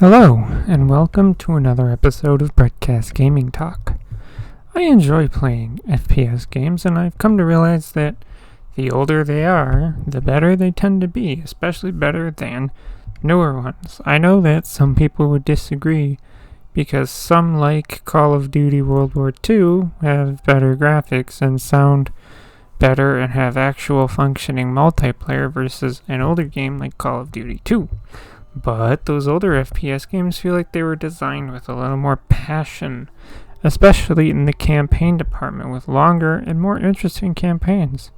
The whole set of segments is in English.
Hello, and welcome to another episode of Breadcast Gaming Talk. I enjoy playing FPS games, and I've come to realize that the older they are, the better they tend to be, especially better than newer ones. I know that some people would disagree, because some, like Call of Duty World War II, have better graphics and sound better and have actual functioning multiplayer versus an older game like Call of Duty 2. But those older FPS games feel like they were designed with a little more passion, especially in the campaign department, with longer and more interesting campaigns.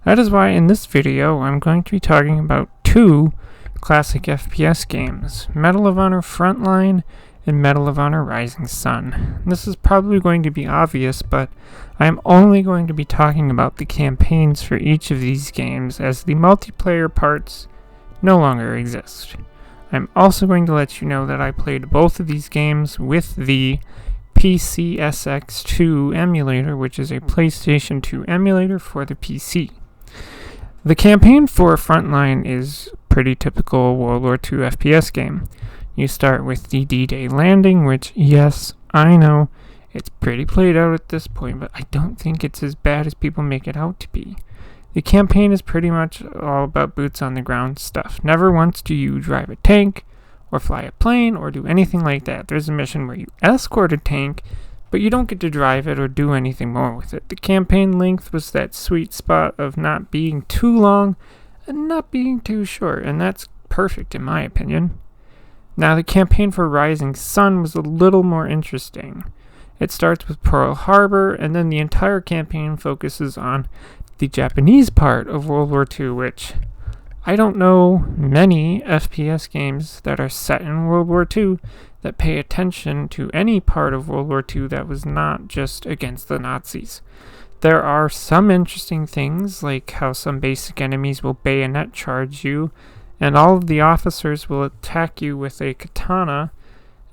That is why in this video I'm going to be talking about two classic FPS games, Medal of Honor Frontline and Medal of Honor Rising Sun. This is probably going to be obvious, but I am only going to be talking about the campaigns for each of these games, as the multiplayer parts no longer exist. I'm also going to let you know that I played both of these games with the PCSX2 emulator, which is a PlayStation 2 emulator for the PC. The campaign for Frontline is pretty typical World War II FPS game. You start with the D-Day landing, which, yes, I know, it's pretty played out at this point, but I don't think it's as bad as people make it out to be. The campaign is pretty much all about boots on the ground stuff. Never once do you drive a tank, or fly a plane, or do anything like that. There's a mission where you escort a tank, but you don't get to drive it or do anything more with it. The campaign length was that sweet spot of not being too long and not being too short, and that's perfect in my opinion. Now, the campaign for Rising Sun was a little more interesting. It starts with Pearl Harbor, and then the entire campaign focuses on the Japanese part of World War II, which I don't know many FPS games that are set in World War II that pay attention to any part of World War II that was not just against the Nazis. There are some interesting things, like how some basic enemies will bayonet charge you, and all of the officers will attack you with a katana,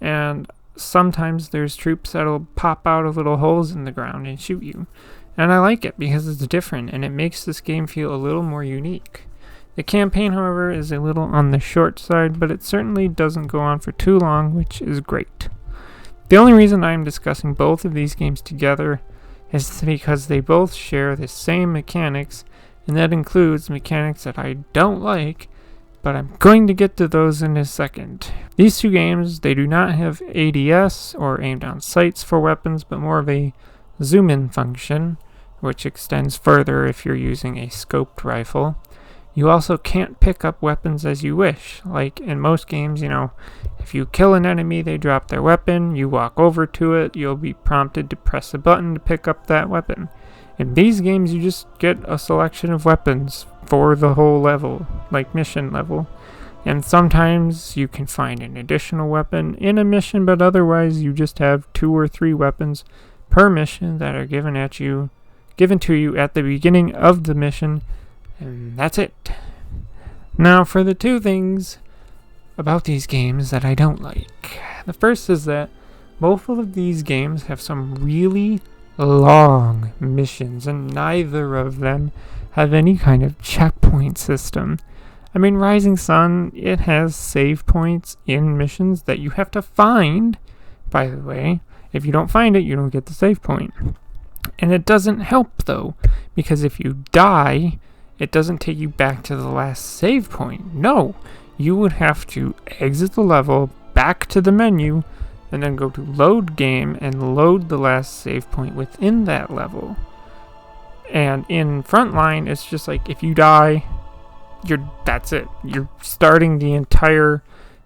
and sometimes there's troops that'll pop out of little holes in the ground and shoot you. And I like it because it's different, and it makes this game feel a little more unique. The campaign, however, is a little on the short side, but it certainly doesn't go on for too long, which is great. The only reason I am discussing both of these games together is because they both share the same mechanics, and that includes mechanics that I don't like, but I'm going to get to those in a second. These two games, they do not have ADS or aim down sights for weapons, but more of a zoom in function, which extends further if you're using a scoped rifle. You also can't pick up weapons as you wish. Like in most games, if you kill an enemy, they drop their weapon, you walk over to it, you'll be prompted to press a button to pick up that weapon. In these games, you just get a selection of weapons for the whole level, like mission level. And sometimes you can find an additional weapon in a mission, but otherwise you just have 2 or 3 weapons per mission that are given to you at the beginning of the mission, and that's it. Now, for the two things about these games that I don't like. The first is that both of these games have some really long missions, and neither of them have any kind of checkpoint system. I mean, Rising Sun, it has save points in missions that you have to find, by the way. If you don't find it, you don't get the save point. And it doesn't help, though, because if you die, it doesn't take you back to the last save point. No, you would have to exit the level, back to the menu, and then go to load game and load the last save point within that level. And in Frontline, it's just like if you die, that's it. You're starting the entire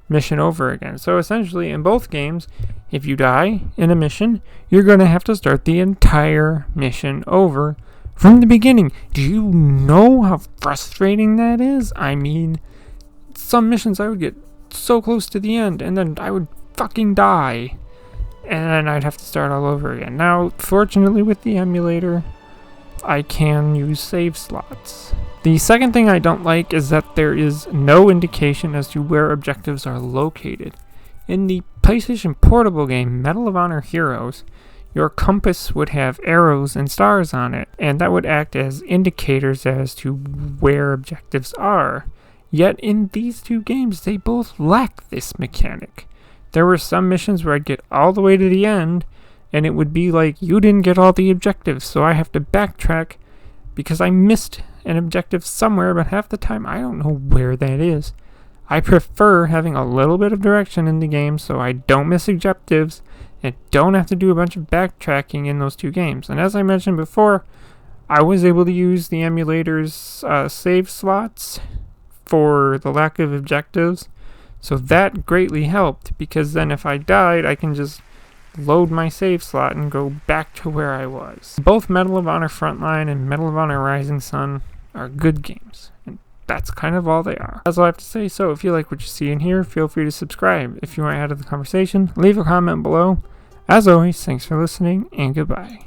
mission over again. So essentially, in both games, if you die in a mission, you're going to have to start the entire mission over from the beginning. Do you know how frustrating that is? I mean, some missions I would get so close to the end, and then I would fucking die, and then I'd have to start all over again. Now, fortunately with the emulator, I can use save slots. The second thing I don't like is that there is no indication as to where objectives are located. In the PlayStation Portable game Medal of Honor Heroes, your compass would have arrows and stars on it, and that would act as indicators as to where objectives are. Yet in these two games, they both lack this mechanic. There were some missions where I'd get all the way to the end, and it would be like, you didn't get all the objectives, so I have to backtrack because I missed an objective somewhere, but half the time I don't know where that is. I prefer having a little bit of direction in the game so I don't miss objectives and don't have to do a bunch of backtracking in those two games. And as I mentioned before, I was able to use the emulator's save slots for the lack of objectives, so that greatly helped, because then if I died, I can just load my save slot and go back to where I was. Both Medal of Honor Frontline and Medal of Honor Rising Sun are good games, and that's kind of all they are. That's all I have to say. So if you like what you see in here, feel free to subscribe. If you want to add to the conversation, leave a comment below. As always, thanks for listening, and goodbye.